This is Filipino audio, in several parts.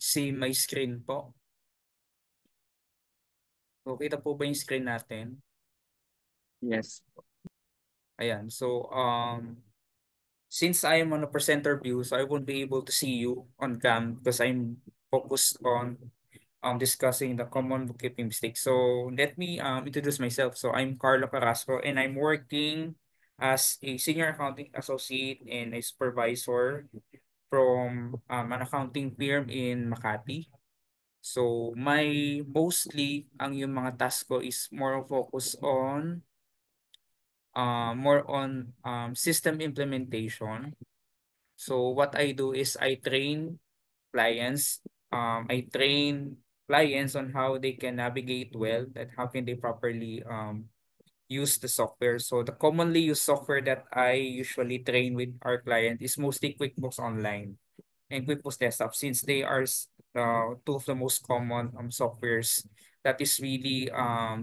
see my screen po? So, kita po ba yung screen natin? Yes. Ayan. So, since I am on a presenter view, so I won't be able to see you on cam because I'm focused on discussing the common bookkeeping mistakes. So, let me introduce myself. So, I'm Carlo Carrasco and I'm working as a senior accounting associate and a supervisor from an accounting firm in Makati. So, ang yung mga task ko is more on system implementation. So, what I do is clients. I train clients on how they can navigate well, that how can they properly use the software. So, the commonly used software that I usually train with our client is mostly QuickBooks Online and QuickBooks Desktop, since they are two of the most common softwares that is really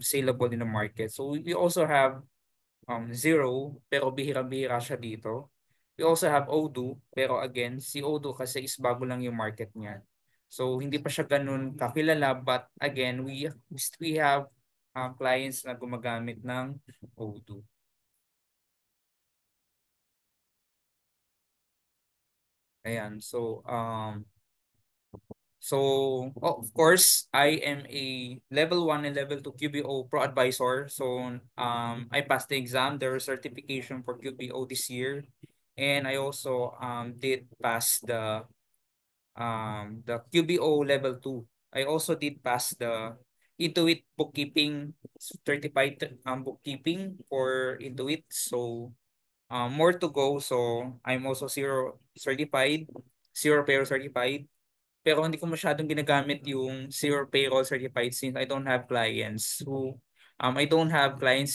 saleable in the market. So we also have Xero, pero bihira-bihira siya dito. We also have Odoo, pero again, si Odoo kasi is bago lang yung market niya. So hindi pa siya ganun kakilala, but again, we have clients na gumagamit ng Odoo. Ayan, of course, I am a level 1 and level 2 QBO Pro Advisor. So, I passed the exam, the certification for QBO this year. And I also did pass the QBO level 2. I also did pass the Intuit bookkeeping certified bookkeeping for Intuit. So, more to go. So, I'm also zero payroll certified. Pero hindi ko masyadong ginagamit yung Zero Payroll Certified since I don't have clients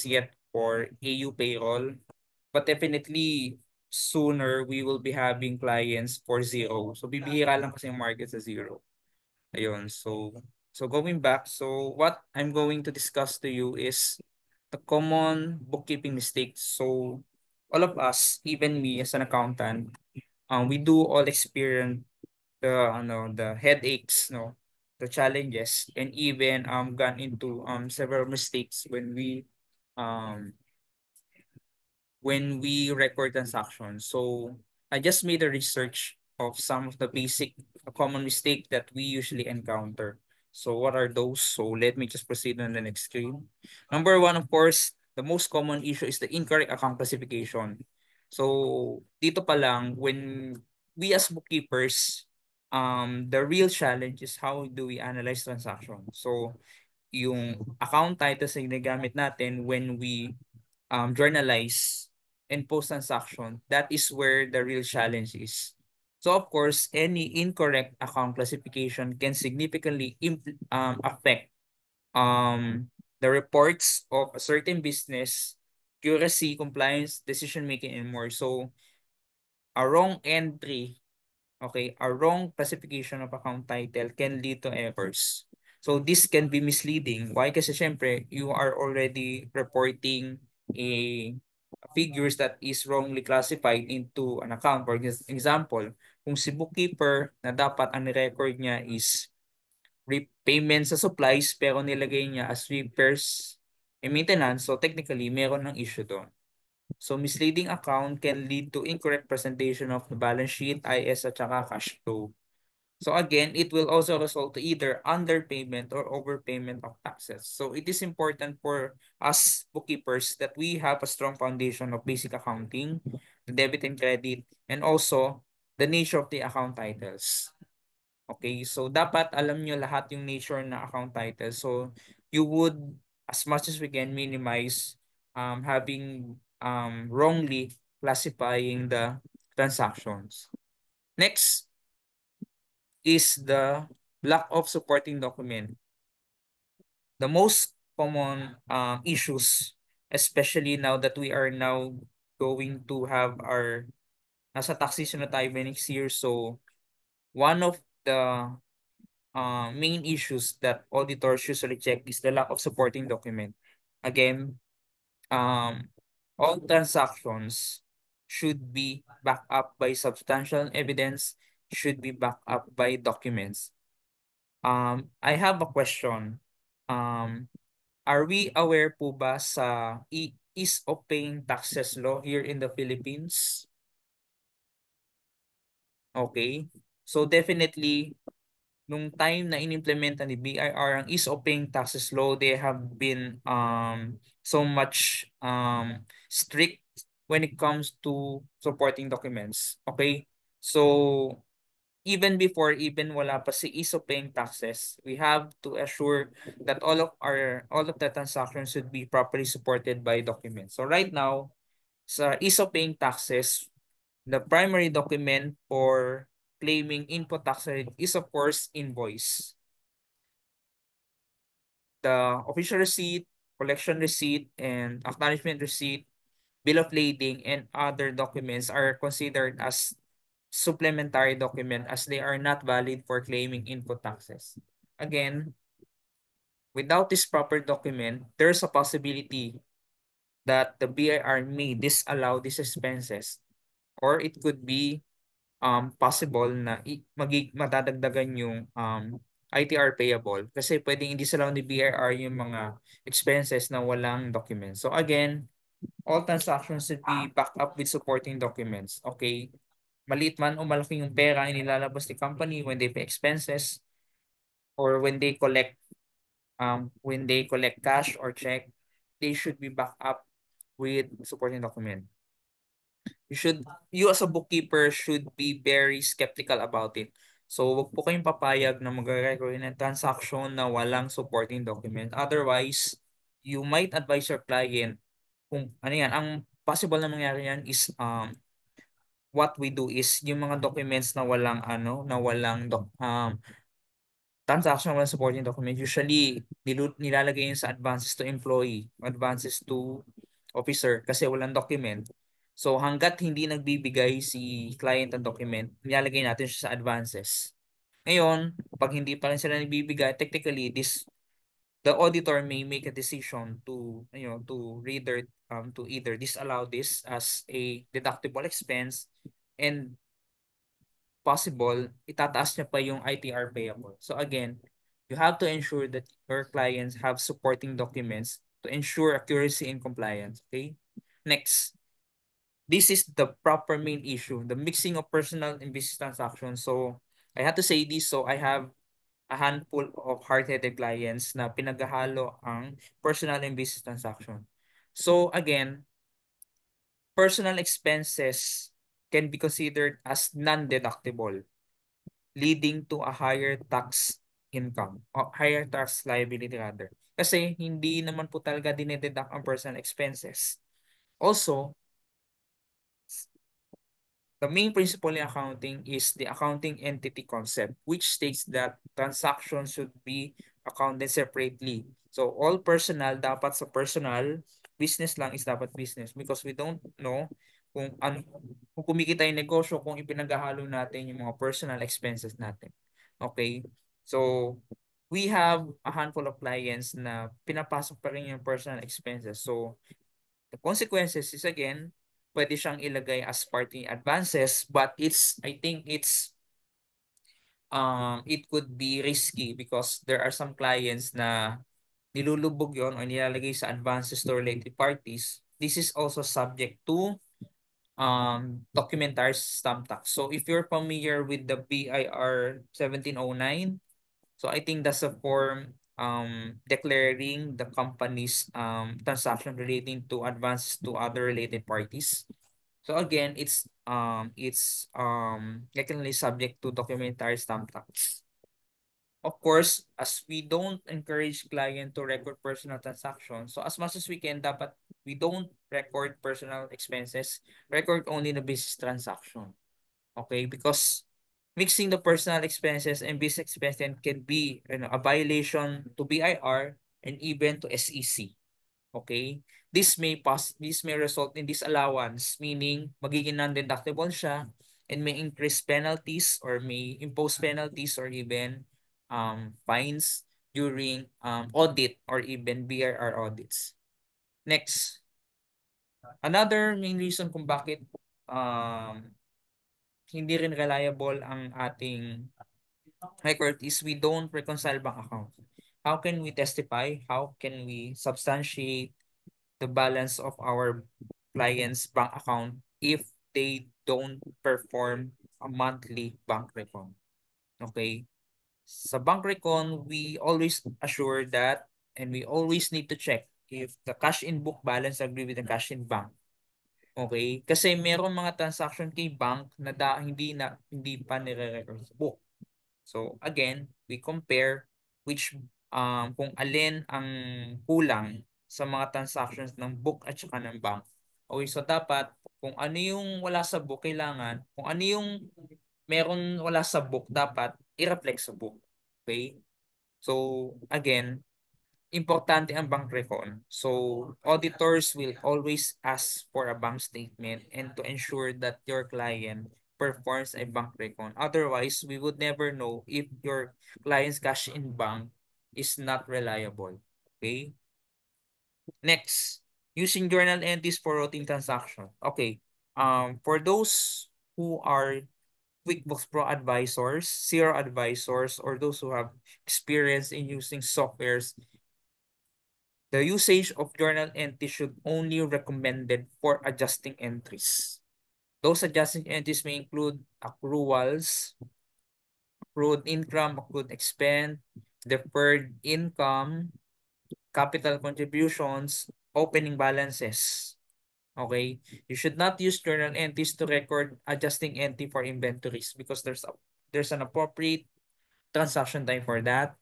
yet for AU Payroll. But definitely sooner we will be having clients for Zero. So bibihira lang kasi yung market sa Zero. Ayun. So going back, so what I'm going to discuss to you is the common bookkeeping mistakes. So all of us, even me as an accountant, we do all experience the headaches, no, the challenges, and even gone into several mistakes um when we record transactions. So I just made a research of some of the basic common mistake that we usually encounter. So what are those? So let me just proceed on the next screen. Number one, of course, the most common issue is the incorrect account classification. So dito pa lang, when we as bookkeepers, the real challenge is how do we analyze transactions. So yung account titles na ginagamit natin when we journalize and post transaction, that is where the real challenge is. So of course, any incorrect account classification can significantly affect the reports of a certain business, accuracy, compliance, decision making, and more. So a wrong entry, okay, a wrong classification of account title can lead to errors. So this can be misleading. Why? Kasi syempre, you are already reporting a figures that is wrongly classified into an account. For example, kung si bookkeeper na dapat ang record niya is repayment sa supplies pero nilagay niya as repairs and maintenance, so technically, meron ng issue doon. So misleading account can lead to incorrect presentation of the balance sheet, IS at saka cash flow. So again, it will also result to either underpayment or overpayment of taxes. So it is important for us bookkeepers that we have a strong foundation of basic accounting, the debit and credit, and also the nature of the account titles. Okay, so dapat alam nyo lahat yung nature na account title. So you would, as much as we can, minimize having wrongly classifying the transactions. Next is the lack of supporting document. The most common issues, especially now that we are now going to have our nasa tax season na tayo by next year. So one of the main issues that auditors usually check is the lack of supporting document. Again, um, all transactions should be backed up by substantial evidence, should be backed up by documents. I have a question. Um, are we aware po ba sa ease of paying taxes law here in the Philippines? Okay. So definitely, nung time na inimplementa ni BIR ang ease of paying taxes law, they have been so much strict when it comes to supporting documents. Okay? So even wala pa si ease of paying taxes, we have to assure that all of the transactions should be properly supported by documents. So right now, sa ease of paying taxes, the primary document for claiming input tax credit is of course invoice. The official receipt, collection receipt, and acknowledgement receipt, bill of lading, and other documents are considered as supplementary document as they are not valid for claiming input taxes. Again, without this proper document, there's a possibility that the BIR may disallow these expenses, or it could be possible na madadagdagan yung ITR payable kasi pwedeng hindi sila ni BIR yung mga expenses na walang documents. So again, all transactions should be backed up with supporting documents. Okay? Maliit man o malaki yung pera ang nilalabas ni company when they pay expenses or when they collect cash or check, they should be backed up with supporting document. You as a bookkeeper should be very skeptical about it. So, wag po kayong papayag na magre-record ng transaction na walang supporting document. Otherwise, you might advise your client kung ano yan. Ang possible na mangyari yan is what we do is yung mga documents na walang transaction walang supporting document, usually nilalagay yun sa advances to employee, advances to officer kasi walang document. So hanggat hindi nagbibigay si client ng document, nilalagay natin siya sa advances. Ngayon, pag hindi pa rin sila nagbibigay, technically the auditor may make a decision to to either disallow this as a deductible expense, and possible, itataas niya pa yung ITR payable. So again, you have to ensure that your clients have supporting documents to ensure accuracy and compliance. Okay? Next, this is the proper main issue, the mixing of personal and business transactions. So I have to say this, so I have a handful of hard-headed clients na pinaghahalo ang personal and business transaction. So again, personal expenses can be considered as non-deductible, leading to a higher tax income o higher tax liability rather. Kasi hindi naman po talaga dinededuct ang personal expenses. Also, the main principle in accounting is the accounting entity concept, which states that transactions should be accounted separately. So all personal dapat sa personal, business lang is dapat business because we don't know kung kumikita yung negosyo kung ipinaghahalo natin yung mga personal expenses natin. Okay? So we have a handful of clients na pinapasok pa rin yung personal expenses. So the consequences is again, pwede siyang ilagay as party advances, but I think it could be risky because there are some clients na nilulubog yon o nilalagay sa advances to related parties. This is also subject to documentary stamp tax. So if you're familiar with the BIR 1709, so I think that's a form declaring the company's transaction relating to advances to other related parties. So again, it's technically subject to documentary stamp tax. Of course, as we don't encourage client to record personal transactions, so as much as we can, dapat we don't record personal expenses, record only the business transaction. Okay? Because mixing the personal expenses and business expenses can be a violation to BIR and even to SEC. Okay? This may result in disallowance, meaning magiging non-deductible siya and may increase penalties or may impose penalties or even fines during audit or even BIR audits. Next, another main reason kung bakit um, hindi rin reliable ang ating record is we don't reconcile bank accounts. How can we testify? How can we substantiate the balance of our client's bank account if they don't perform a monthly bank recon? Okay? Sa bank recon, we always assure that and we always need to check if the cash in book balance agree with the cash in bank. Okay? Kasi meron mga transaction kay bank na hindi pa nire-record sa book. So again, we compare which kung alin ang kulang sa mga transactions ng book at saka ng bank. Okay, so dapat kung ano yung wala sa book, kailangan kung ano yung meron wala sa book, dapat i-reflect sa book. Okay? So again, importante ang bank recon. So, auditors will always ask for a bank statement and to ensure that your client performs a bank recon. Otherwise, we would never know if your client's cash in bank is not reliable. Okay? Next, using journal entries for routine transaction. Okay. For those who are QuickBooks Pro advisors, Zero advisors, or those who have experience in using softwares, the usage of journal entries should only recommended for adjusting entries. Those adjusting entries may include accruals, accrued income, accrued expense, deferred income, capital contributions, opening balances. Okay? You should not use journal entries to record adjusting entry for inventories because there's an appropriate transaction time for that.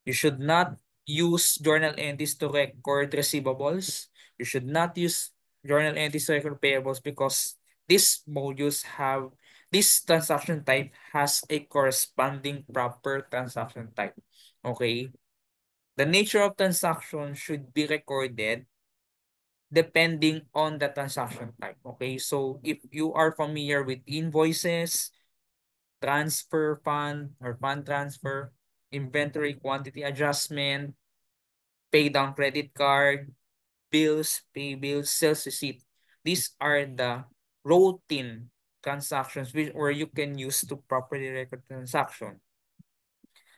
You should not use journal entries to record receivables. You should not use journal entries to record payables because these modules have this transaction type has a corresponding proper transaction type. Okay? The nature of transaction should be recorded depending on the transaction type. Okay? So if you are familiar with invoices, transfer fund or fund transfer, inventory quantity adjustment, pay down credit card, bills, pay bills, sales receipt. These are the routine transactions where you can use to properly record transaction.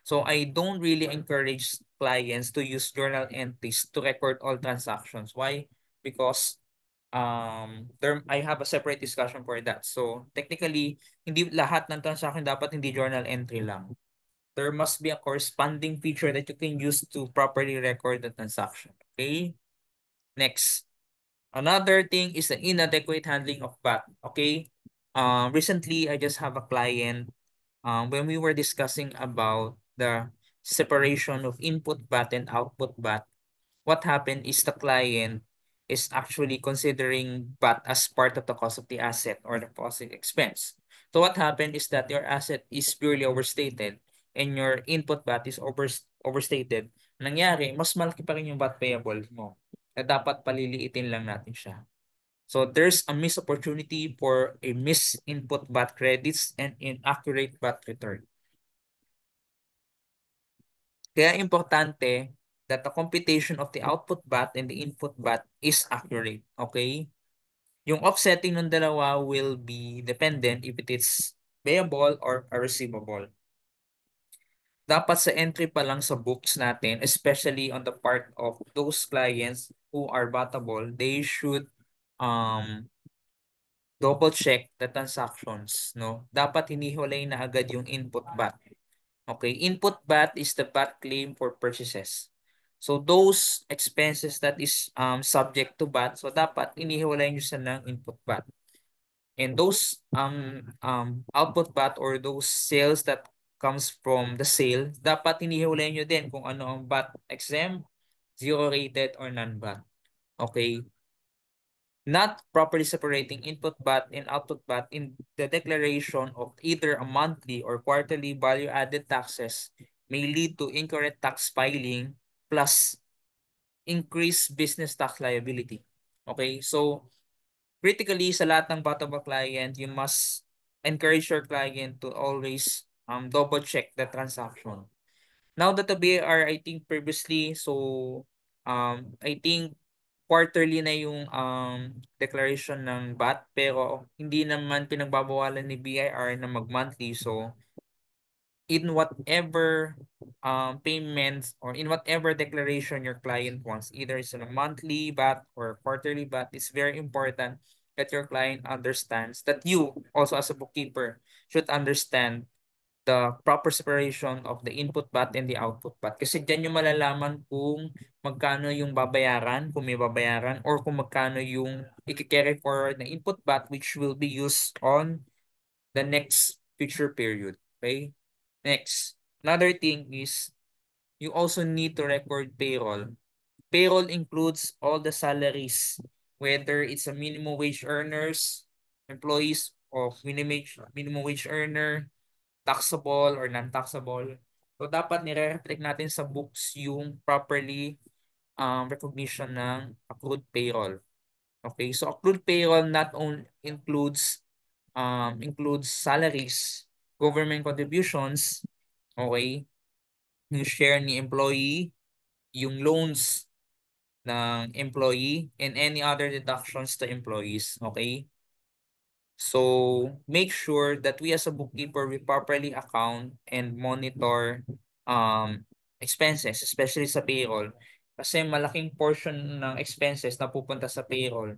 So I don't really encourage clients to use journal entries to record all transactions. Why? Because I have a separate discussion for that. So technically, hindi lahat ng transaction dapat hindi journal entry lang. There must be a corresponding feature that you can use to properly record the transaction. Okay? Next. Another thing is the inadequate handling of VAT. Okay? Recently, I just have a client when we were discussing about the separation of input VAT and output VAT, what happened is the client is actually considering VAT as part of the cost of the asset or the cost of expense. So what happened is that your asset is purely overstated and your input VAT is overstated. Nangyari, mas malaki pa rin yung VAT payable mo. Na dapat paliliitin lang natin siya. So there's a missed opportunity for a missed input VAT credits and inaccurate VAT return. Kaya importante that the computation of the output VAT and the input VAT is accurate. Okay? Yung offsetting ng dalawa will be dependent if it is payable or a receivable. Dapat sa entry pa lang sa books natin, especially on the part of those clients who are vatable, they should um double check the transactions, no? Dapat hinihiwalay na agad yung input VAT. Okay, input VAT is the VAT claim for purchases. So those expenses that is subject to VAT, so dapat inihiwalay nyo sa ng input VAT. And those output VAT or those sales that comes from the sale, dapat inihiwalay nyo din kung ano ang VAT exempt, zero rated or non-VAT. Okay, not properly separating input VAT and output VAT in the declaration of either a monthly or quarterly value-added taxes may lead to incorrect tax filing plus increased business tax liability. Okay, so critically sa lahat ng bottom-up client, you must encourage your client to always double check the transaction. Now that the BAR, I think previously, so I think quarterly na yung declaration ng VAT pero hindi naman pinagbabawalan ni BIR na mag-monthly. So in whatever payments or in whatever declaration your client wants, either it's on a monthly VAT or quarterly VAT, it's very important that your client understands that you also as a bookkeeper should understand the proper separation of the input VAT and the output VAT. Kasi dyan yung malalaman kung magkano yung babayaran, kung may babayaran, or kung magkano yung i-carry forward na input VAT which will be used on the next future period. Okay? Next. Another thing is you also need to record payroll. Payroll includes all the salaries, whether it's a minimum wage earners, employees of minimum wage earner, taxable or non-taxable. So dapat nire-reflect natin sa books yung properly recognition ng accrued payroll. Okay, so accrued payroll not only includes salaries, government contributions, okay, yung share ni employee, yung loans ng employee, and any other deductions to employees, okay? So make sure that we as a bookkeeper, we properly account and monitor expenses, especially sa payroll. Kasi malaking portion ng expenses na pupunta sa payroll.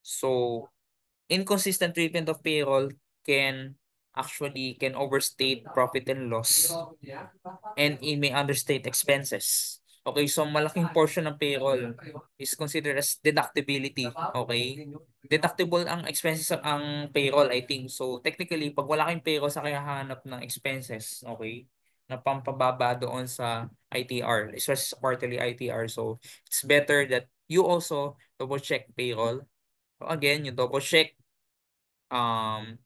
So inconsistent treatment of payroll can overstate profit and loss, and it may understate expenses. Okay, so malaking portion ng payroll is considered as deductibility. Okay? Deductible ang expenses ang payroll, I think. So technically, pag wala kayong payroll sa kayahanap ng expenses, okay, na pampababa doon sa ITR, especially sa quarterly ITR. So it's better that you also double check payroll. So again, you double check um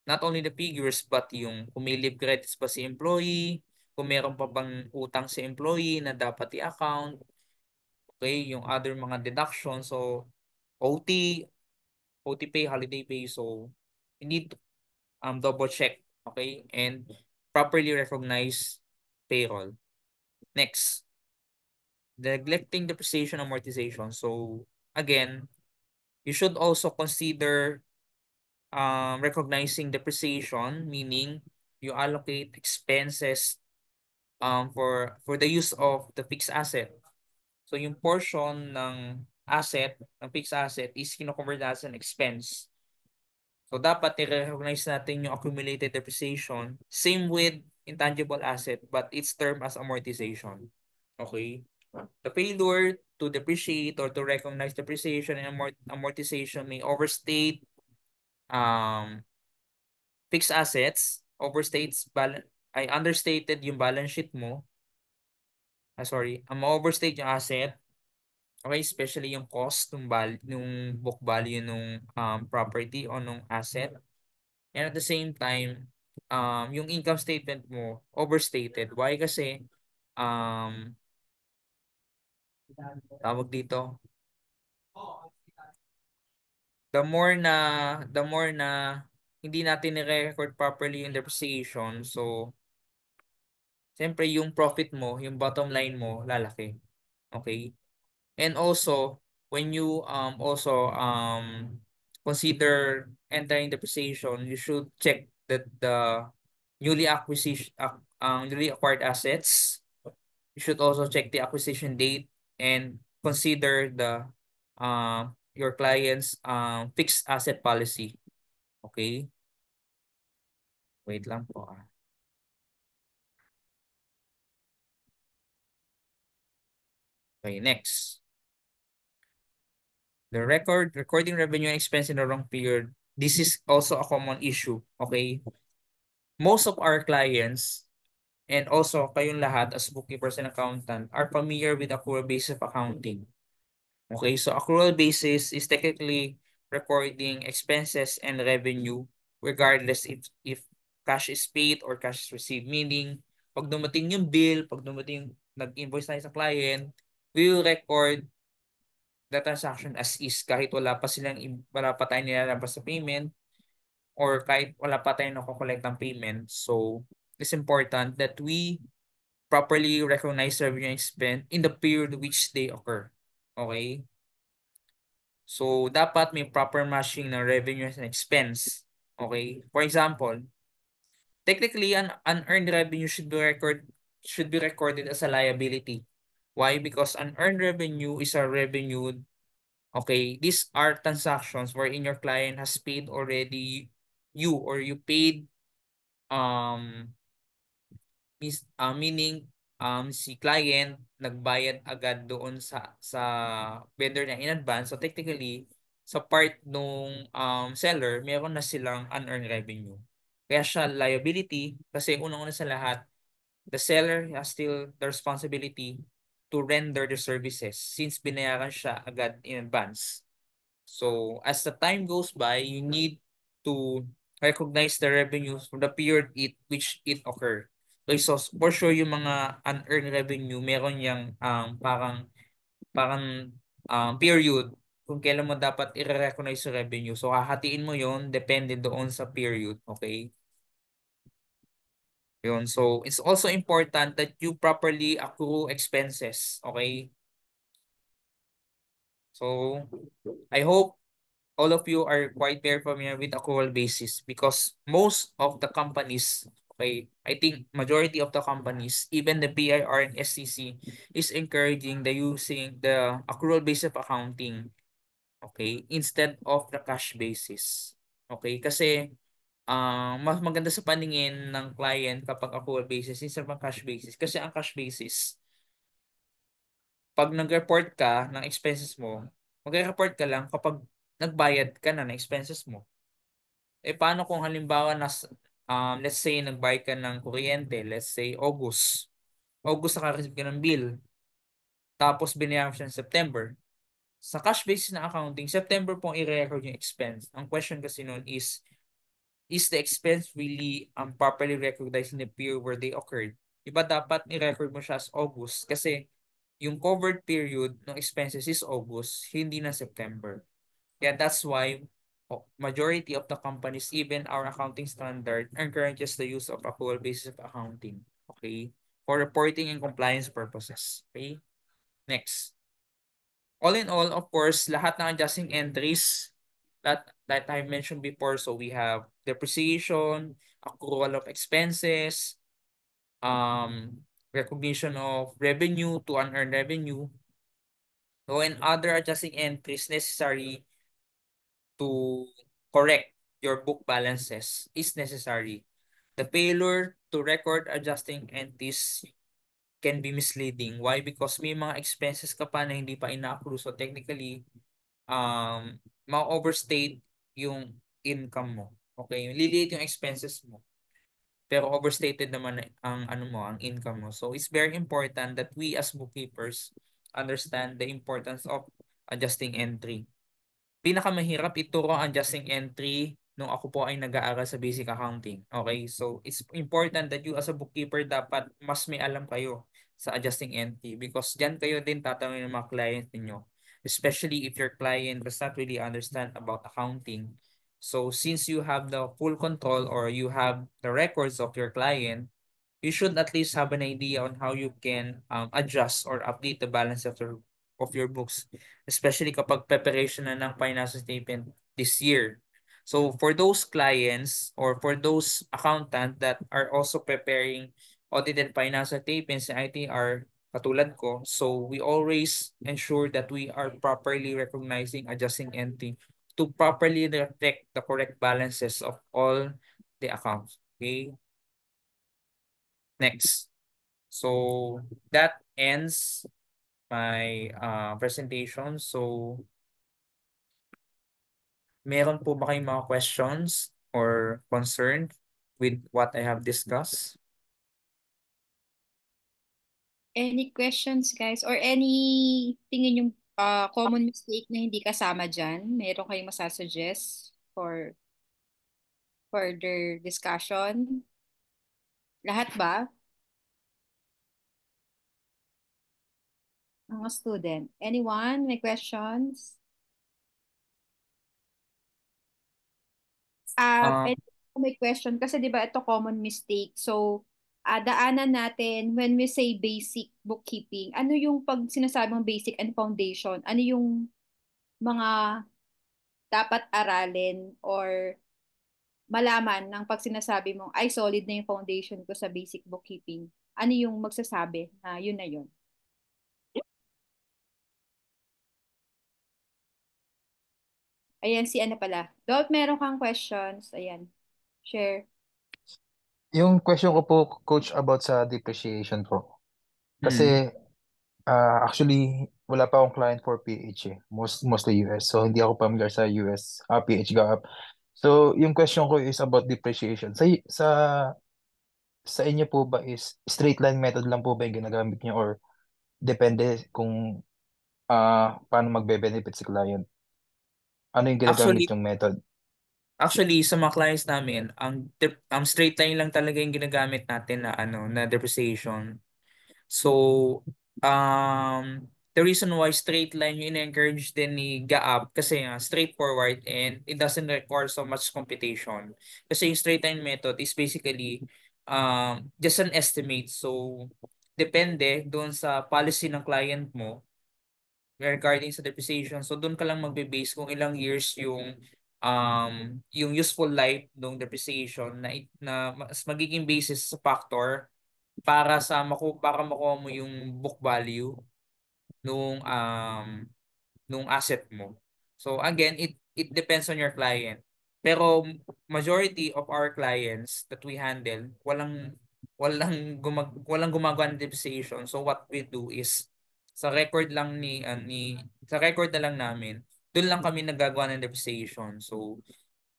not only the figures but yung kung may leave credits pa si employee, kung meron pa bang utang si employee na dapat i-account, okay, yung other mga deductions, so OT, OT pay, holiday pay, so you need to double check, okay, and properly recognize payroll. Next, neglecting depreciation amortization. So again, you should also consider recognizing depreciation, meaning you allocate expenses for the use of the fixed asset. So yung portion ng fixed asset is kino-convert as an expense. So dapat i-recognize natin yung accumulated depreciation, same with intangible asset, but it's termed as amortization. Okay? The failure to depreciate or to recognize depreciation and amortization may overstate um, fixed assets, I understated yung balance sheet mo. Ma-overstate yung asset. Okay, especially yung cost nung book value nung property o nung asset. And at the same time, yung income statement mo overstated. Why? Kasi tawag dito, the more na hindi natin i-record properly yung depreciation, so siyempre yung profit mo, yung bottom line mo lalaki. Okay? And also, when you also consider entering depreciation, you should check that the newly acquired assets. You should also check the acquisition date and consider the your client's fixed asset policy. Okay? Wait lang po. Okay, next. The recording revenue and expense in the wrong period. This is also a common issue. Okay? Most of our clients and also kayong lahat as bookkeepers and accountant are familiar with accrual basis of accounting. Okay, so accrual basis is technically recording expenses and revenue regardless if cash is paid or cash is received. Meaning, pag dumating yung bill, pag dumating nag-invoice tayo sa client, we will record the transaction as is kahit wala pa tayong nilalabas sa payment or kahit wala pa tayong nakokollect ng payment. So, it's important that we properly recognize revenue and expense in the period which they occur. Okay? So, dapat may proper matching ng revenue and expense. Okay? For example, Technically, an unearned revenue should be recorded as a liability. Why? Because unearned revenue is a revenue. Okay, these are transactions wherein your client has paid already you, or you paid um meaning si client nagbayad agad doon sa vendor niya in advance. So technically, sa part nung seller, meron na silang unearned revenue. Kaya siya liability kasi unang-una sa lahat, the seller has still the responsibility to render the services since binayaran siya agad in advance. So as the time goes by, you need to recognize the revenues from the period which it occurred. Okay, so for sure yung mga unearned revenue, meron yang parang period kung kailan mo dapat i-recognize yung revenue. So hahatiin mo yon depende doon sa period, okay? Yun. So it's also important that you properly accrue expenses, okay? So I hope all of you are quite very familiar with accrual basis because most of the companies, okay, I think majority of the companies, even the BIR and SCC, is encouraging the using the accrual basis of accounting, okay, instead of the cash basis. Okay, kasi mas maganda sa paningin ng client kapag accrual basis instead of cash basis. Kasi ang cash basis, pag nag-report ka ng expenses mo, mag-report ka lang kapag nagbayad ka na ng expenses mo. Eh paano kung halimbawa let's say nagbayad ka ng kuryente, let's say August. August naka-receive ka ng bill, tapos binayaran mo siya ng September. Sa cash basis na accounting, September pong i-record yung expense. Ang question kasi noon is the expense really properly recognized in the period where they occurred? Iba dapat i-record mo siya as August kasi yung covered period ng expenses is August, hindi na September. Yeah, that's why majority of the companies, even our accounting standard, encourages the use of accrual basis of accounting. Okay? For reporting and compliance purposes. Okay? Next. All in all, of course, lahat ng adjusting entries that I mentioned before, so we have depreciation, accrual of expenses, recognition of revenue to unearned revenue, so and other adjusting entries necessary to correct your book balances is necessary. The failure to record adjusting entries can be misleading. Why? Because may mga expenses ka pa na hindi pa ina-accrue. So technically, ma-overstate yung income mo. Okay? Liliit yung expenses mo. Pero overstated naman ang ano mo, ang income mo. So it's very important that we as bookkeepers understand the importance of adjusting entry. Pinakamahirap ituro ang adjusting entry nung ako po ay nag-aaral sa basic accounting. Okay? So, it's important that you as a bookkeeper dapat mas may alam kayo sa adjusting entry because diyan kayo din tatanungin ng mga client ninyo. Especially if your client does not really understand about accounting. So, since you have the full control or you have the records of your client, you should at least have an idea on how you can adjust or update the balance of your books, especially kapag preparation na ng financial statement this year. So for those clients or for those accountant that are also preparing audited financial statements in ITR, katulad ko, so we always ensure that we are properly recognizing adjusting entry to properly reflect the correct balances of all the accounts. Okay, next. So that ends my presentation. So meron po ba kayong mga questions or concern with what I have discussed? Any questions, guys? Or any tingin yung common mistake na hindi kasama dyan? Meron kayong masasuggest for further discussion? Lahat ba? Mga student. Anyone? May questions? Uh, And may question kasi 'di ba ito common mistake. So, daanan natin when we say basic bookkeeping. Ano yung pag sinasabi mong basic and foundation? Ano yung mga dapat aralin or malaman ng pag sinasabi mong, ay, solid na yung foundation ko sa basic bookkeeping? Ano yung magsasabi na yun na yun? Ayan, si ano pala. Dot, meron kang questions. Ayan, share. Yung question ko po, Coach, about sa depreciation po. Mm. Kasi actually, wala pa akong client for PH eh. Mostly US. So, hindi ako familiar sa US PH GAAP. So, yung question ko is about depreciation. Sa inyo po ba is straight line method lang po ba yung ginagamit niyo or depende kung paano magbe-benefit si client? Ano yung ginagamit Actually, yung method? Actually, sa mga clients namin, ang straight line lang talaga yung ginagamit natin na ano na depreciation. So, the reason why straight line yung encourage din ni Gaab kasi nga straightforward and it doesn't require so much computation. Kasi yung straight line method is basically just an estimate. So, depende doon sa policy ng client mo regarding sa depreciation. So doon ka lang magbe-base kung ilang years yung useful life ng depreciation na mas magiging basis sa factor para makuha mo yung book value nung nung asset mo. So again, it depends on your client. Pero majority of our clients that we handle, walang gumagawa ng depreciation. So what we do is sa record lang sa record na lang namin, doon lang kami nagagawa ng depreciation. So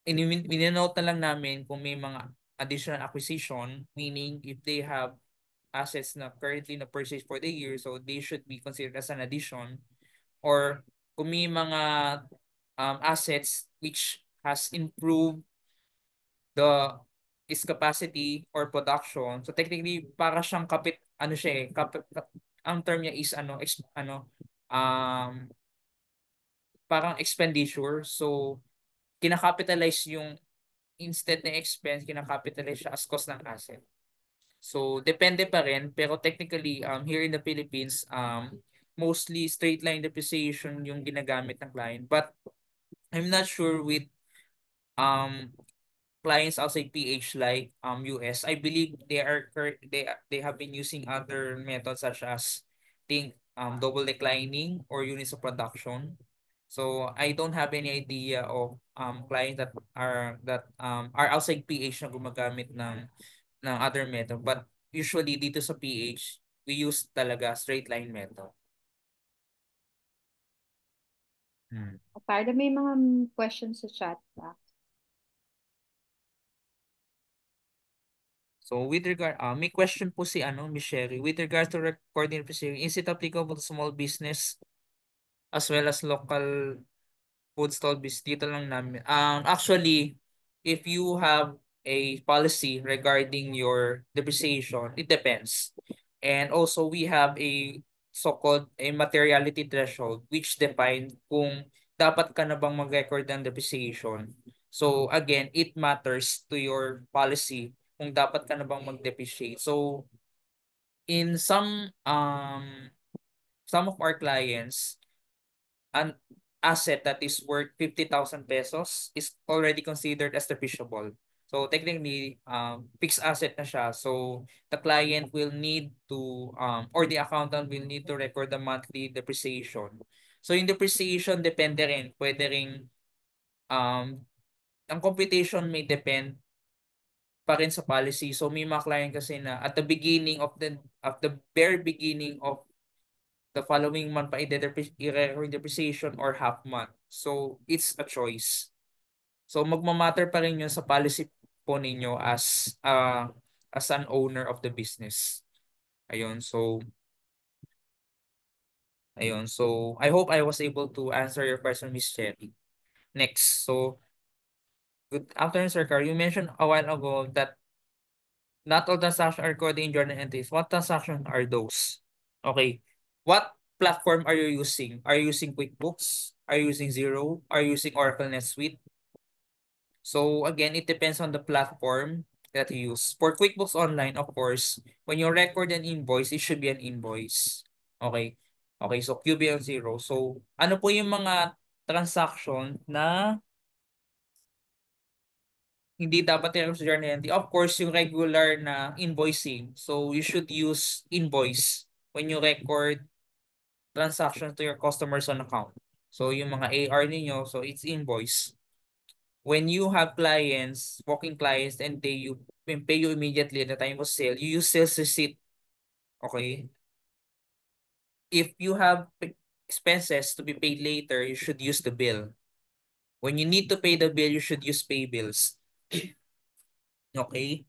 mininote na lang namin kung may mga additional acquisition, meaning if they have assets na currently na purchase for the year, so they should be considered as an addition or kung may mga assets which has improved the its capacity or production. So technically para siyang ano siya ang term niya is um parang expenditure. So kinakapitalize yung instead na expense, kinakapitalize siya as cost ng asset. So depende pa rin pero technically here in the Philippines mostly straight line depreciation yung ginagamit ng client. But I'm not sure with um clients outside PH like US. I believe they have been using other methods such as double declining or units of production. So I don't have any idea of clients that are outside PH na gumagamit ng other method. But usually dito sa PH, we use talaga straight line method. Hmm. Para may mga questions sa chat pa. So with regard, may question po si Miss Sherry. With regards to recording receiving, is it applicable to small business as well as local food stall business? Dito lang namin. Actually, if you have a policy regarding your depreciation, it depends. And also we have a so-called a materiality threshold which define kung dapat ka na bang mag-record ng depreciation. So again, it matters to your policy kung dapat ka na bang mag-depreciate. So in some of our clients, an asset that is worth 50,000 pesos is already considered as depreciable. So technically, fixed asset na siya. So the client will need to, or the accountant will need to record the monthly depreciation. So yung depreciation depende rin. Pwede rin, ang computation may depend pa rin sa policy. So may mga client kasi na at the beginning of the very beginning of the following month pa i-record depreciation or half month. So it's a choice. So magmamatter pa rin yun sa policy po ninyo as an owner of the business. Ayun. So I hope I was able to answer your question, Miss Cherry. Next. So good afternoon, Sir Carl. You mentioned a while ago that not all transactions are recorded in journal entries. What transactions are those? Okay. What platform are you using? Are you using QuickBooks? Are you using Xero? Are you using Oracle NetSuite? So again, it depends on the platform that you use. For QuickBooks Online, of course, when you record an invoice, it should be an invoice. Okay. Okay, so QB and Xero. So ano po yung mga transaction na hindi dapat yung sa journal entry. Of course, yung regular na invoicing. So you should use invoice when you record transactions to your customers on account. So yung mga AR ninyo, so it's invoice. When you have clients, walking clients, and pay you immediately at the time of sale, you use sales receipt. Okay? If you have expenses to be paid later, you should use the bill. When you need to pay the bill, you should use pay bills. Okay?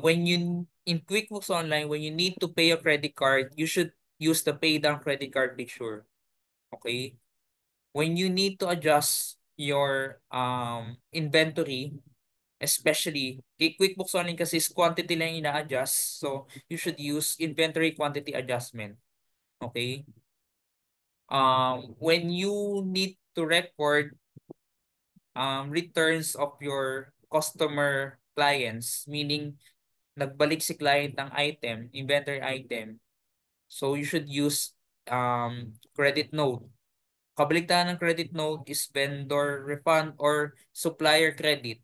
When you in QuickBooks Online, when you need to pay a credit card, you should use the pay down credit card picture. Okay? When you need to adjust your inventory, especially kay QuickBooks Online kasi is quantity lang ina-adjust. So you should use inventory quantity adjustment. Okay? When you need to record returns of your customer clients, meaning nagbalik si client ng item, inventory item, so you should use credit note. Kabaligtaran ng credit note is vendor refund or supplier credit.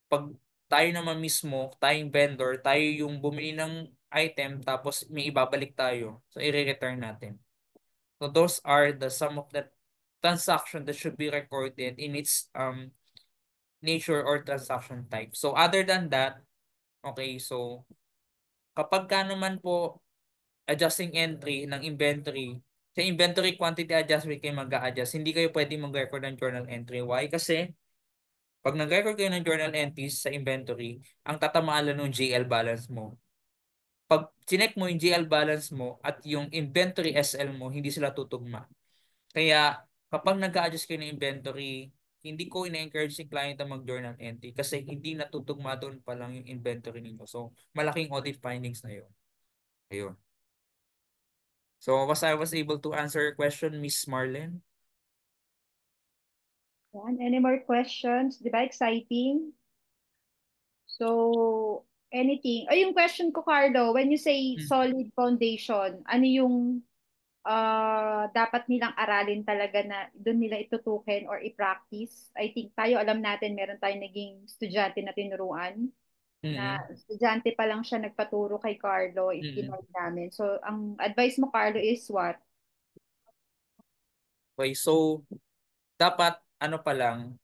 Pag tayo naman mismo, tayong vendor, tayo yung bumili ng item tapos may ibabalik tayo. So, i-return natin. So, those are the some of the transaction that should be recorded in its nature or transaction type. So, other than that, okay, so kapag ka naman po adjusting entry ng inventory, sa inventory quantity adjustment kayo mag-a-adjust, hindi kayo pwede mag-record ng journal entry. Why? Kasi pag nag-record kayo ng journal entries sa inventory, ang tatamaan lang ng GL balance mo. Pag chinek mo yung GL balance mo at yung inventory SL mo, hindi sila tutugma. Kaya kapag nag-a-adjust kayo ng inventory, hindi ko ina-encourage si client na mag-journal entry kasi hindi natutugma doon pa lang yung inventory ninyo. So, malaking audit findings na yun. Ayun. So, was I was able to answer your question, Miss Marlene? Yan. Any more questions? Di ba exciting? So, anything. Ay, yung question ko, Carlo, when you say solid foundation, ano yung dapat nilang aralin talaga na doon nila itutukin or i-practice? I think tayo, alam natin, meron tayong naging estudyante na tinuruan na estudyante pa lang siya nagpaturo kay Carlo, itinay namin. So, ang advice mo, Carlo, is what? Okay, so dapat ano pa lang,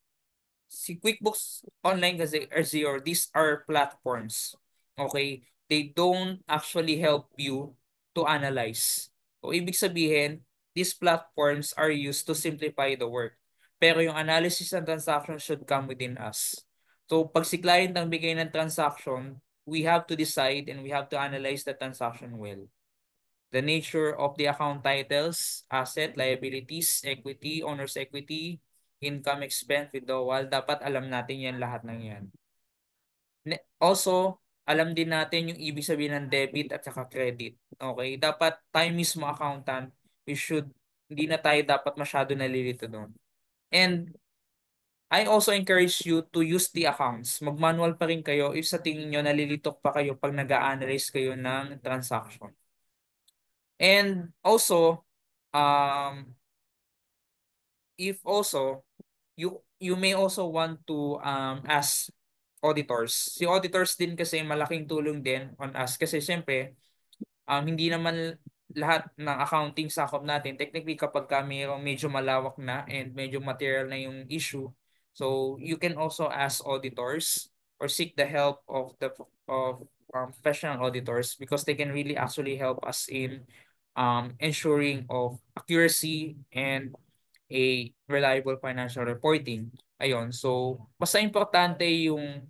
si QuickBooks Online kasi or Xero, these are platforms. Okay? They don't actually help you to analyze. So, ibig sabihin, these platforms are used to simplify the work. Pero yung analysis ng transaction should come within us. So, pag si client ang bigay ng transaction, we have to decide and we have to analyze the transaction well. The nature of the account titles, asset, liabilities, equity, owner's equity, income, expense, withdrawal, dapat alam natin yan lahat ng yan. Also, alam din natin yung ibig sabihin ng debit at saka credit. Okay? Dapat tayo mismo accountant, hindi na tayo dapat masyado nalilito doon. And I also encourage you to use the accounts. Mag-manual pa rin kayo if sa tingin nyo nalilitok pa kayo pag nag-a-analyze kayo ng transaction. And also, if also you may also want to ask auditors. Si auditors din kasi malaking tulong din on us kasi siyempre hindi naman lahat ng accounting sakop natin. Technically kapag mayroong medyo malawak na and medyo material na yung issue, so you can also ask auditors or seek the help of the professional auditors because they can really actually help us in ensuring of accuracy and a reliable financial reporting. Ayun, so basta importante yung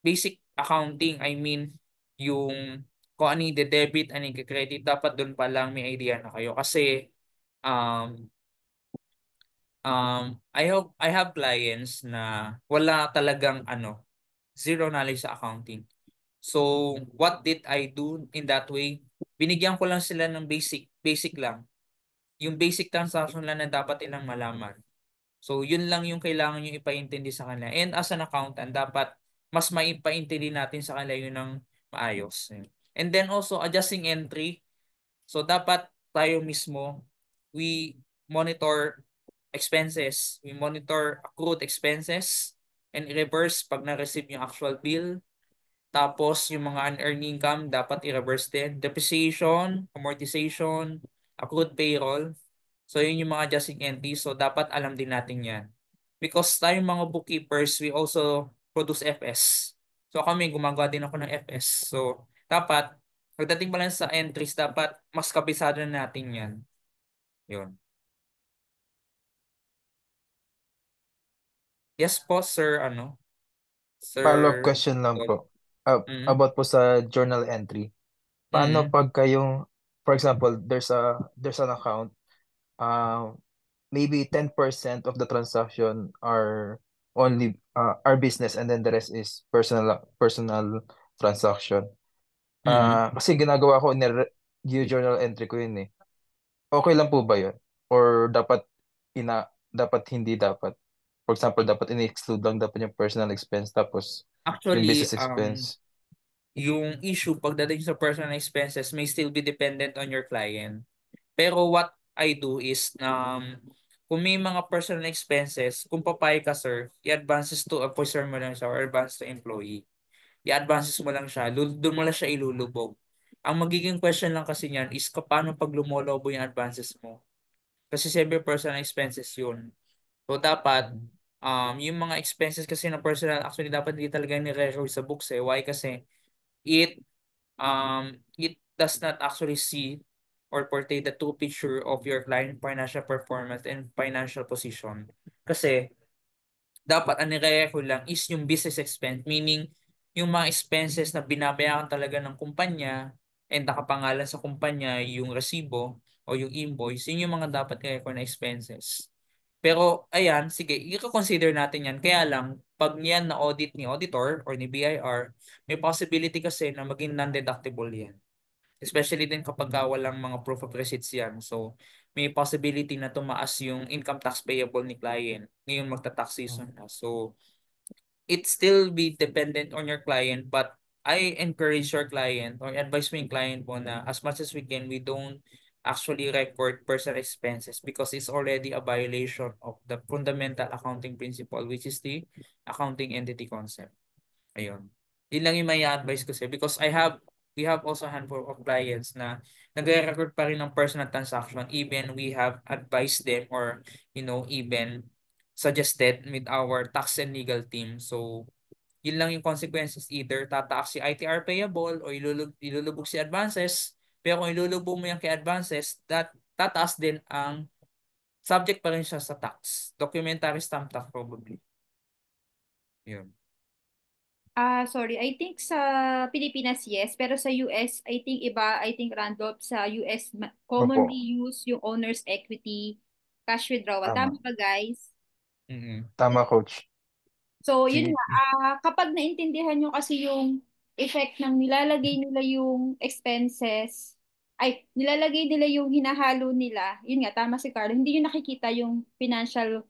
basic accounting, I mean, yung kung ano yung debit, ano yung credit, dapat doon pa lang may idea na kayo. Kasi, um, I have clients na wala talagang zero knowledge sa accounting. So, what did I do in that way? Binigyan ko lang sila ng basic lang. Yung basic transaction lang na dapat ilang malaman. So, yun lang yung kailangan nyo ipaintindi sa kanila. And as an accountant, dapat mas maipaintindi natin sa kanila yun ng maayos. And then also, adjusting entry. So, dapat tayo mismo, we monitor expenses. We monitor accrued expenses. and i-reverse pag na-receive yung actual bill. Tapos yung mga unearned income dapat i-reverse din. Depreciation, amortization, accrued payroll. So yun yung mga adjusting entries. So dapat alam din natin yan. Because tayong mga bookkeepers, we also produce FS. So kami, gumagawa din ako ng FS. So dapat, pagdating pa lang sa entries, dapat mas kabisado na natin yan. Yun. Yes po, sir, Follow-up Sir question lang Tol. po. Mm, About po sa journal entry. Paano mm, pag kayong, for example, there's an account, uh, maybe 10% of the transaction are only are business and then the rest is personal transaction. mm. Kasi ginagawa ko, journal entry ko yun eh. Okay lang po ba yun? Or dapat hindi dapat? For example, dapat ini-exclude lang dapat yung personal expense tapos yung Actually, business expense. yung issue pagdating sa personal expenses may still be dependent on your client. Pero what I do is, kung may mga personal expenses, kung papayag ka, sir, i-advances to officer mo lang siya or advance to employee. I-advances mo lang siya, doon mo lang siya ilulubog. Ang magiging question lang kasi niyan is paano pag lumolobo yung advances mo. Kasi siyempre personal expenses yun. So dapat, yung mga expenses kasi na personal, actually dapat hindi talaga nire-record sa books eh. Why? Kasi it it does not actually see or portray the true picture of your client financial performance and financial position. Kasi dapat ang nire-record lang is yung business expense, meaning yung mga expenses na binabayaran talaga ng kumpanya and nakapangalan sa kumpanya yung resibo o yung invoice, yun yung mga dapat i-record na expenses. Pero ayan, sige, i-consider natin yan. Kaya lang, pag yan na-audit ni auditor or ni BIR, may possibility kasi na maging non-deductible yan. Especially din kapag walang mga proof of receipts yan. So, may possibility na tumaas yung income tax payable ni client. Ngayon magta-tax season na. So, it still be dependent on your client, but I encourage your client or advise mo yung client mo na as much as we can, we don't actually record personal expenses because it's already a violation of the fundamental accounting principle, which is the accounting entity concept. Ayun. Yun lang yung may advice ko sa'yo because we have also a handful of clients na nagre-record pa rin ng personal transaction even we have advised them or even suggested with our tax and legal team. So, yun lang yung consequences. Either tataas si ITR payable o ilulubog si advances. Pero kung ilulubog mo yan kay advances, tataas din ang subject pa rin siya sa tax. Documentary stamp tax probably. Yun. Sorry, I think sa Pilipinas, yes. Pero sa US, I think iba, I think Randolph, sa US, Opo, commonly use yung owner's equity cash withdrawal. tama. Tama ba, guys? Mm-mm. Tama, coach. So, yun Sige. nga, kapag naintindihan nyo kasi yung effect ng nilalagay nila yung expenses, ay, nilalagay nila yung hinahalo nila, yun nga, tama si Carlo, hindi nyo nakikita yung financial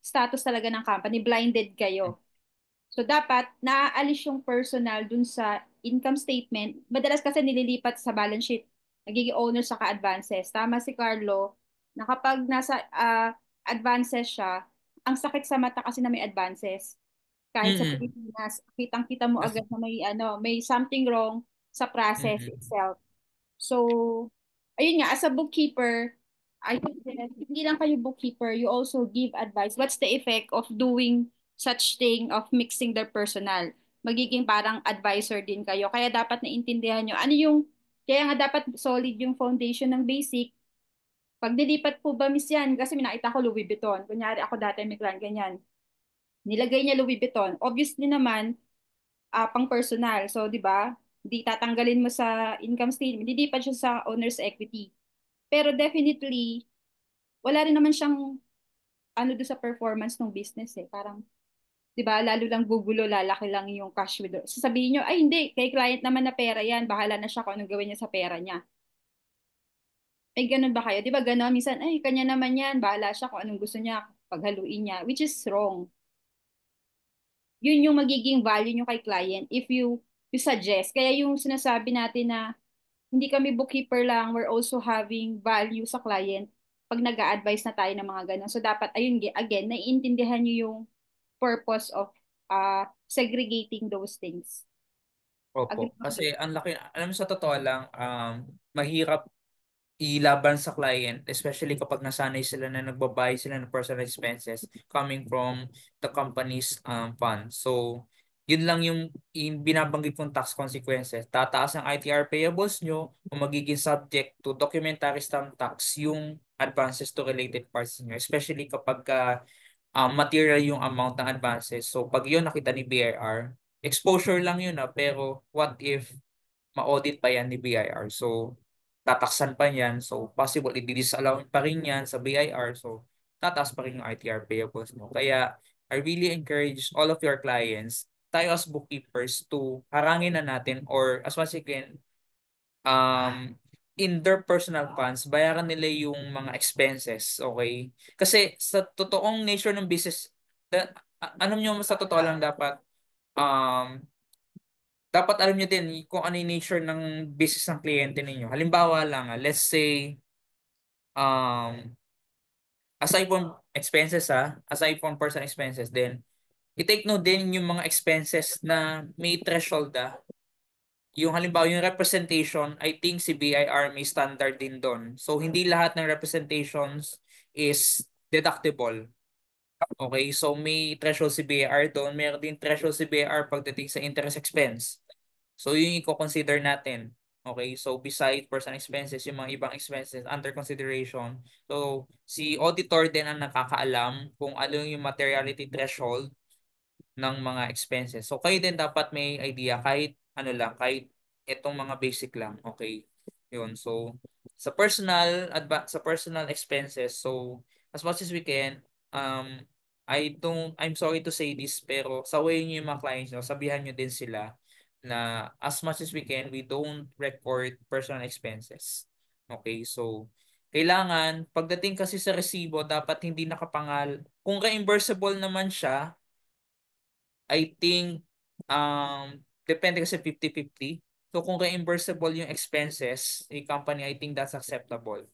status talaga ng company, blinded kayo. So, dapat naaalis yung personal dun sa income statement. Madalas kasi nililipat sa balance sheet. Nagiging owner sa ka-advances. Tama si Carlo na kapag nasa advances siya, ang sakit sa mata kasi na may advances. Kahit sa Mm-mm. Pilipinas, kitang-kita mo Yes. agad na may something wrong sa process Mm-mm. itself. So, ayun nga, as a bookkeeper, I think that hindi lang kayo bookkeeper, you also give advice. What's the effect of doing such thing of mixing their personal? Magiging parang advisor din kayo. Kaya dapat naintindihan nyo. Kaya nga dapat solid yung foundation ng basic. Pag nilipat po ba, miss yan? Kasi may nakita ko Louis Vuitton. Kunyari ako dati may client ganyan. Nilagay niya Louis Vuitton. Obviously naman, pang personal. So, di ba? Di tatanggalin mo sa income statement. Hindi pa siya sa owner's equity. Pero definitely, wala rin naman siyang doon sa performance ng business eh. Parang, 'di ba, lalo lang gugulo, lalaki lang yung cash withdraw. Sasabihin nyo, ay hindi, kay client naman na pera yan, bahala na siya kung anong gawin niya sa pera niya. Ay, ganun ba kayo? 'Di ba ganun? Minsan, ay, kanya naman yan, bahala siya kung anong gusto niya paghaluin niya, which is wrong. Yun yung magiging value nyo kay client if you suggest. Kaya yung sinasabi natin na hindi kami bookkeeper lang, we're also having value sa client pag nag advise na tayo ng mga ganun. So dapat, ayun, again, naiintindihan nyo yung purpose of segregating those things. Opo. Agree ba kayo? Kasi ang laki, alam mo sa totoo lang, mahirap ilaban sa client, especially kapag nasanay sila na nagbabayad sila ng personal expenses coming from the company's fund. So, yun lang yung binabanggit kong tax consequences. Tataas ang ITR payables nyo o magiging subject to documentary stamp tax yung advances to related parties nyo, especially kapag material yung amount ng advances. So, pag yun nakita ni BIR, exposure lang yun pero what if ma-audit pa yan ni BIR? So, tataksan pa yan. So, possible, i-disallow pa rin yan sa BIR. So, tataas pa rin yung ITR payables mo. Kaya, I really encourage all of your clients, tayo as bookkeepers, to harangin na natin or as much as you can, um, in their personal funds, bayaran nila yung mga expenses, okay? Kasi sa totoong nature ng business, alam nyo sa totoo lang um, dapat alam nyo din kung ano yung nature ng business ng kliyente ninyo. Halimbawa lang, let's say, um, aside from expenses aside from personal expenses, then i-take note din yung mga expenses na may threshold yung halimbawa yung representation, I think si BIR may standard din doon. So hindi lahat ng representations is deductible. Okay, so may threshold si BIR doon, meron din threshold si BIR pagdating sa interest expense. So yun yung i-consider natin. Okay, so beside personal expenses, yung mga ibang expenses under consideration. So si auditor din ang nakakaalam kung ano yung materiality threshold ng mga expenses. So kayo din dapat may idea kahit ano lang, kahit itong mga basic lang, okay? Yun. So sa personal expenses, so as much as we can, I'm sorry to say this, pero sa way niyo yung mga clients nyo, sabihan nyo din sila na as much as we can, we don't record personal expenses. Okay? So kailangan, pagdating kasi sa resibo, dapat hindi kung reimbursable naman siya, I think depende kasi 50-50. So kung reimbursable yung expenses, a company, I think that's acceptable.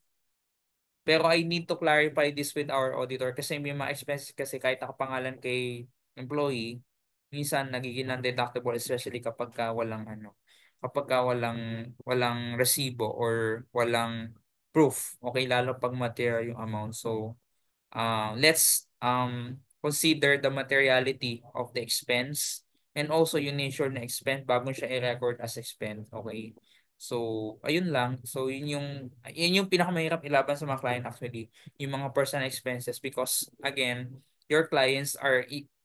Pero I need to clarify this with our auditor kasi may mga expenses kasi kahit nakapangalan kay employee, minsan nagiging non-deductible especially kapag ka walang resibo or walang proof. Okay, lalo pag material yung amount. So let's consider the materiality of the expense and also yung nature ng expense bago siya i-record as expense. Okay? So, ayun lang. So, yun yung pinakamahirap ilaban sa mga client actually, yung mga personal expenses because again, your clients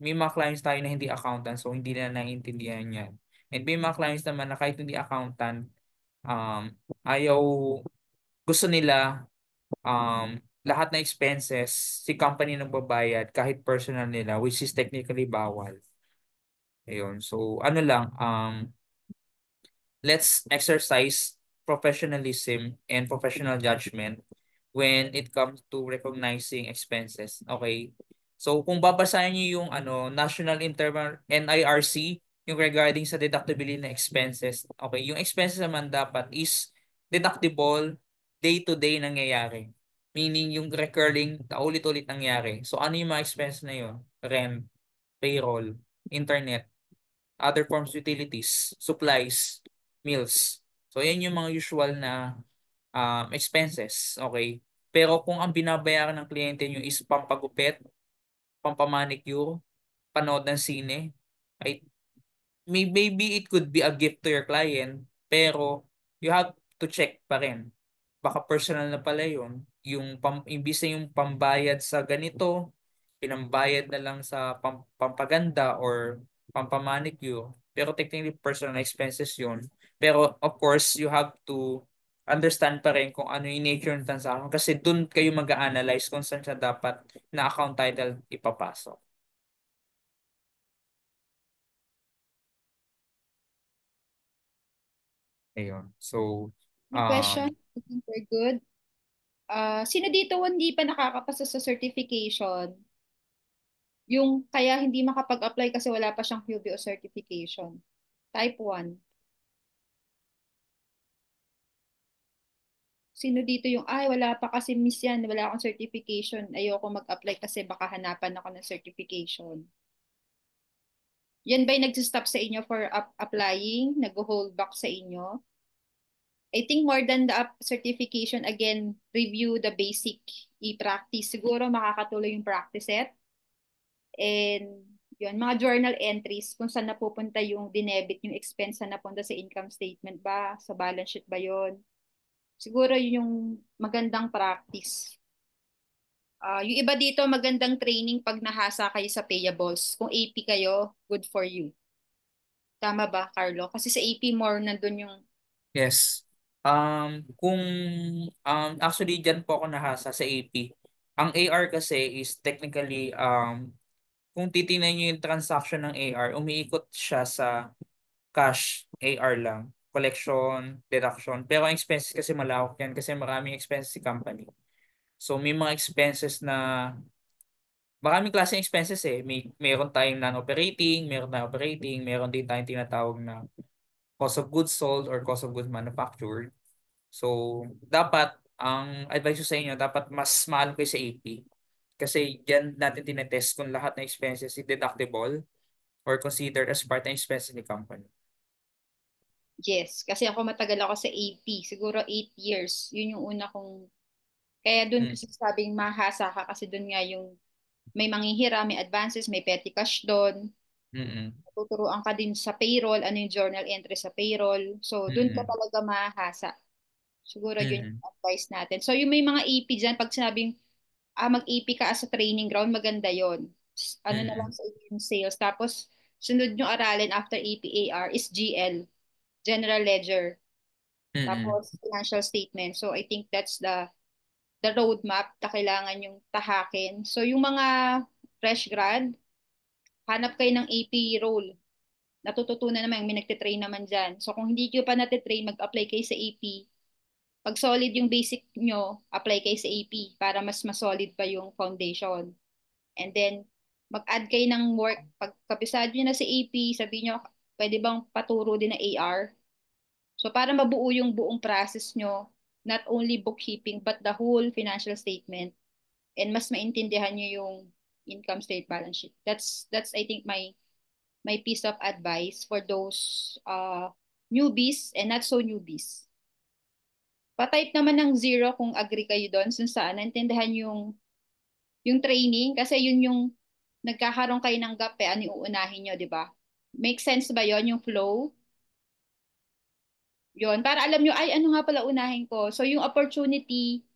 may mga clients tayo na hindi accountant so hindi na naiintindihan yan. And may mga clients naman na kahit hindi accountant, um, ayaw, gusto nila lahat ng expenses si company nagbabayad kahit personal nila which is technically bawal. Ayun. So ano lang let's exercise professionalism and professional judgment when it comes to recognizing expenses. Okay? So kung babasahin niyo yung National Internal NIRC yung regarding sa deductibility ng expenses. Okay, yung expenses naman dapat is deductible day-to-day nangyayari. Meaning yung recurring, paulit-ulit nangyari. So ano yung mga expense na yun? Rent, payroll, internet, other forms of utilities, supplies, meals. So yan yung mga usual na expenses. Okay? Pero kung ang binabayaran ng kliyente nyo is pampagupit, pampamanicure, panood ng sine, ay maybe it could be a gift to your client, pero you have to check pa rin. Baka personal na pala yun. Imbis na yung pambayad sa ganito, pinambayad na lang sa pampaganda or pampamanicure. Pero technically personal expenses yun. Pero of course, you have to understand pa rin kung ano yung nature ng transaction kasi dun kayo mag-a-analyze kung saan siya dapat na account title ipapasok. Ayun. So, May question? I think we're good. Sino dito hindi pa nakakapasa sa certification? Yung kaya hindi makapag-apply kasi wala pa siyang QBO certification. Type 1. Sino dito yung, ay, wala pa kasi miss yan, wala akong certification. Ayoko mag-apply kasi baka hanapan ako ng certification. Yan ba'y nagsistop sa inyo for applying? Nag-hold back sa inyo? I think more than the certification, again, review the basic e-practice. Siguro makakatuloy yung practice set. And yun, mga journal entries kung saan napupunta yung dinebit, yung expense na napunta sa income statement ba, sa balance sheet ba yun. Siguro yun yung magandang practice. Yung iba dito, magandang training pag nahasa kayo sa payables. Kung AP kayo, good for you. Tama ba, Carlo? Kasi sa AP more nandun yung... Yes. Kung actually diyan po ako nahasa sa AP. Ang AR kasi is technically kung titingnan niyo yung transaction ng AR, umiikot siya sa cash AR lang, collection, deduction. Pero ang expenses kasi malawak yan kasi maraming expenses si company. So may mga expenses na maraming klaseng expenses eh. Meron tayong non-operating, meron tayong operating, meron din tayong tinatawag na cost of goods sold or cost of goods manufactured. So, dapat, ang advice ko sa inyo, dapat mas mahal kayo sa AP. Kasi dyan natin tinetest kung lahat ng expenses is deductible or considered as part ng expenses ni company. Yes, kasi ako matagal ako sa AP. Siguro 8 years. Yun yung una kong... Kaya dun Mm. kasi sabing mahasa ka kasi dun nga yung may manghihira, may advances, may petty cash doon. Mm-mm. Tuturuan ka din sa payroll, ano yung journal entry sa payroll. So, dun ka Mm-mm. talaga mahasa. Siguro yun Mm-mm. yung advice natin. So, yung may mga AP dyan, pag sinabing mag-AP ka as a training ground, maganda yon. Ano na lang Mm-mm. sa yung sales. Tapos, sunod yung aralin after APAR is GL, General Ledger. Mm-mm. Tapos, financial statement. So, I think that's the roadmap na kailangan yung tahakin. So, yung mga fresh grad, hanap kayo ng AP role. Natututunan naman, may nagtitrain naman dyan. So, kung hindi kayo pa natitrain, mag-apply kayo sa AP. Pag solid yung basic nyo, apply kayo sa AP para mas solid pa yung foundation. And then, mag-add kayo ng work. Pag kapisado nyo na sa AP, sabihin nyo, pwede bang paturo din na AR? So, para mabuo yung buong process nyo, not only bookkeeping, but the whole financial statement. And mas maintindihan nyo yung income state balance sheet. That's I think, my piece of advice for those newbies and not so newbies. Pa-type naman ng zero kung agree kayo doon saan naintindihan yung training kasi yun yung nagkakaroon kayo ng gap ano yung uunahin nyo, di ba? Make sense ba yon yung flow? Yon para alam nyo, ay ano nga pala unahin ko. So yung opportunity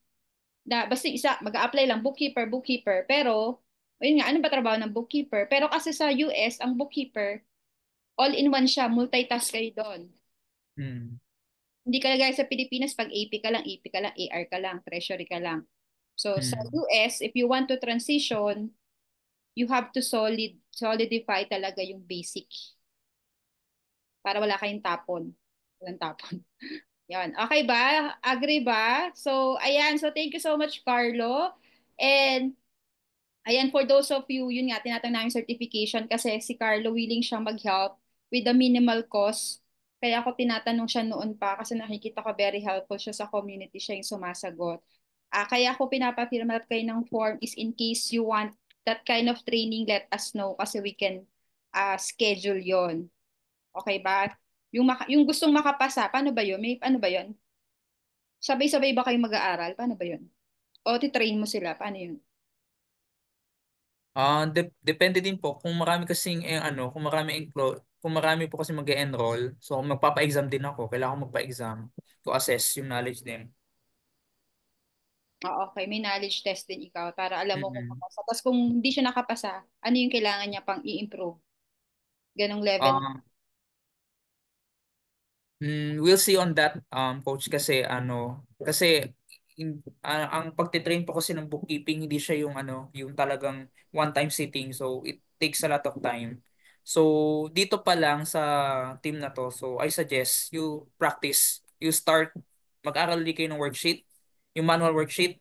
na basta isa, mag-a-apply lang bookkeeper. Pero, ayun nga, ano ba trabaho ng bookkeeper? Pero kasi sa US, ang bookkeeper, all-in-one siya, multitask kayo doon. Mm. Hindi ka gaya sa Pilipinas, pag AP ka lang, AR ka lang, treasury ka lang. So sa Mm. US, if you want to transition, you have to solidify talaga yung basic para wala kayong tapon. Walang tapon. Yan. Okay ba? Agree ba? So, ayan. So, thank you so much, Carlo. And, ayan, for those of you, yun nga, tinatang namin certification kasi si Carlo willing siyang mag-help with the minimal cost. Kaya ako tinatanong siya noon pa kasi nakikita ko very helpful siya sa community, siya yung sumasagot. Kaya ako pinapafirmat kayo ng form is in case you want that kind of training, let us know kasi we can schedule yon. Okay ba? Yung gustong makapasa, paano ba yun? May ano ba yun? Sabay-sabay ba kayo mag-aaral? Paano ba yun? O titrain mo sila? Paano yun? Depende din po kung marami kasing kung marami po kasi mag-enroll, so magpapa-exam din ako. Kailangan ko magpa-exam to assess yung knowledge din. Okay, may knowledge test din ikaw para alam mo kung Mm-mm. makapasa. Tapos kung hindi siya nakapasa, ano yung kailangan niya pang i-improve? Ganong level. Ah, we'll see on that, coach, kasi ang pagtitrain po kasi ng bookkeeping hindi siya yung yung talagang one time sitting, so it takes a lot of time. So dito pa lang sa team na to, so I suggest you practice, you start mag-aral din kayo ng worksheet, yung manual worksheet.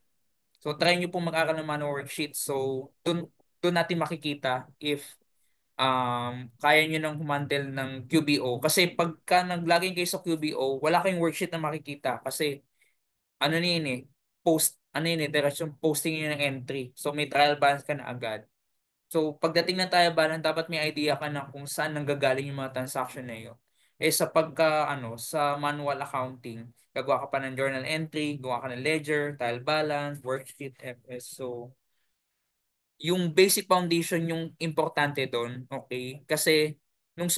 So try niyo po mag-aral ng manual worksheet. So dun natin makikita if kaya nyo nang humandle ng QBO. Kasi pagka naglaging kayo sa QBO, wala kayong worksheet na makikita. Kasi ano na yun eh, direksyon posting yun ng entry. So may trial balance ka na agad. So pagdating ng tayo balance, dapat may idea ka na kung saan nanggagaling yung mga transaction na yun. Sa sa manual accounting, gagawa ka pa ng journal entry, gawa ka ng ledger, trial balance, worksheet, FS. So yung basic foundation yung importante doon, okay? Kasi nung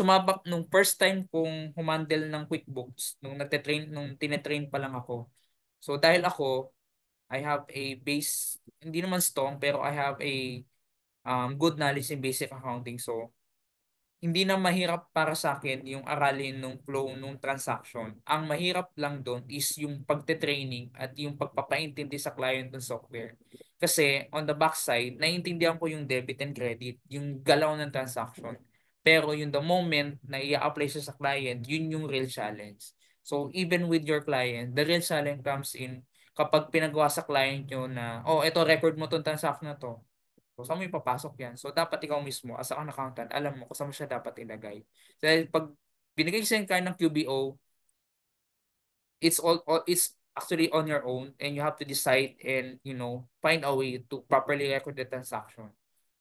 first time kong humandle ng QuickBooks, nung tinetrain pa lang ako. So dahil I have a base, hindi naman strong, pero I have a good knowledge in basic accounting. So hindi na mahirap para sa akin yung aralin nung flow nung transaction. Ang mahirap lang doon is yung pagte-training at yung pagpapaintindi sa client ng software. Kasi on the backside, naiintindihan ko yung debit and credit, yung galaw ng transaction. Pero yung the moment na i-apply siya sa client, yun yung real challenge. So even with your client, the real challenge comes in kapag pinagawa sa client nyo na, oh, ito record mo tong transaction na to. So, saan mo ipapasok yan? So, dapat ikaw mismo, as an accountant, alam mo kung saan mo siya dapat ilagay. Dahil pag binigay sa'yo kayo ng QBO, it's actually on your own and you have to decide and, find a way to properly record the transaction.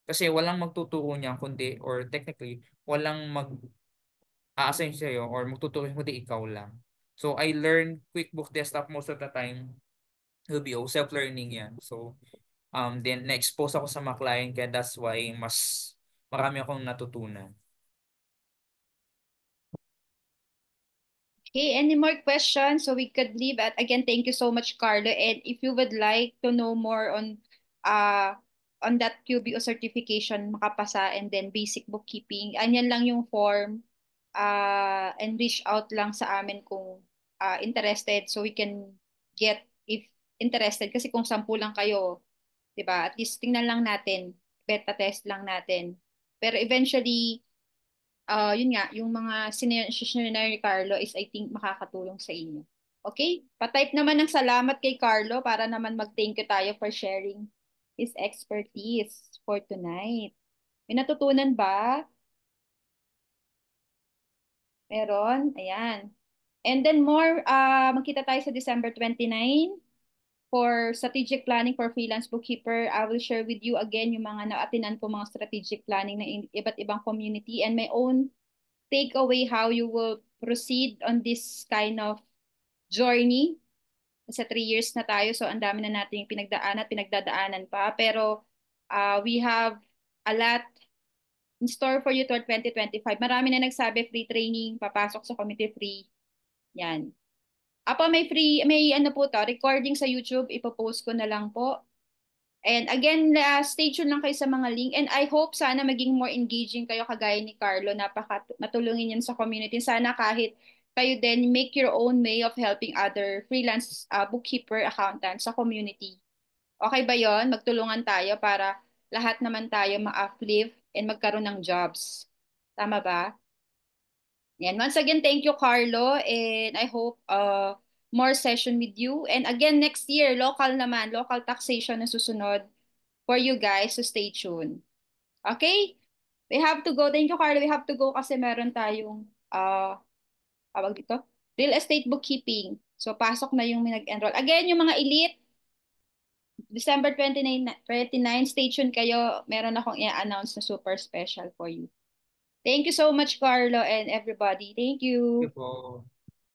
Kasi walang magtuturo niyan kundi, or technically, walang mag-a-assign sa'yo or magtuturo kundi ikaw lang. So, I learned QuickBooks Desktop most of the time. QBO, self-learning yan. So, then na-expose ako sa mga client kaya that's why mas marami akong natutunan. Okay, any more questions? So we could leave at again, thank you so much, Carlo. And if you would like to know more uh on that QBO certification, makapasa and then basic bookkeeping, anyan lang yung form and reach out lang sa amin kung interested so we can get if interested kasi kung 10 lang kayo, 'di ba? At least tingnan lang natin, beta test lang natin. Pero eventually yun nga, yung mga sinare ni Carlo is I think makakatulong sa inyo. Okay? Patype naman ng salamat kay Carlo para naman mag-thank you tayo for sharing his expertise for tonight. May natutunan ba? Meron? Ayan. And then more, magkita tayo sa December 29 for strategic planning for freelance bookkeeper. I will share with you again yung mga naatinan ko mga strategic planning ng iba't ibang community and my own take away how you will proceed on this kind of journey. Sa 3 years na tayo, so ang dami na nating pinagdaanan at pinagdadaanan pa. Pero we have a lot in store for you toward 2025. Marami na nagsabi free training, papasok sa committee free. Yan. Apo, may ano po to, recording sa YouTube, ipopost ko na lang po. And again, stay tuned lang kayo sa mga link. And I hope sana maging more engaging kayo kagaya ni Carlo. Matulungin yan sa community. Sana kahit kayo din make your own way of helping other freelance bookkeeper, accountant sa community. Okay ba yon? Magtulungan tayo para lahat naman tayo ma-uplift and magkaroon ng jobs. Tama ba? Yan. Once again, thank you, Carlo. And I hope more session with you. And again, next year, local taxation na susunod for you guys to stay tuned. Okay? We have to go. Thank you, Carlo. We have to go kasi meron tayong, tawag dito, real estate bookkeeping. So, pasok na yung nag-enroll. Again, yung mga elite, December 29, stay tuned kayo. Meron akong i-announce na super special for you. Thank you so much, Carlo and everybody. Thank Thank you. you po.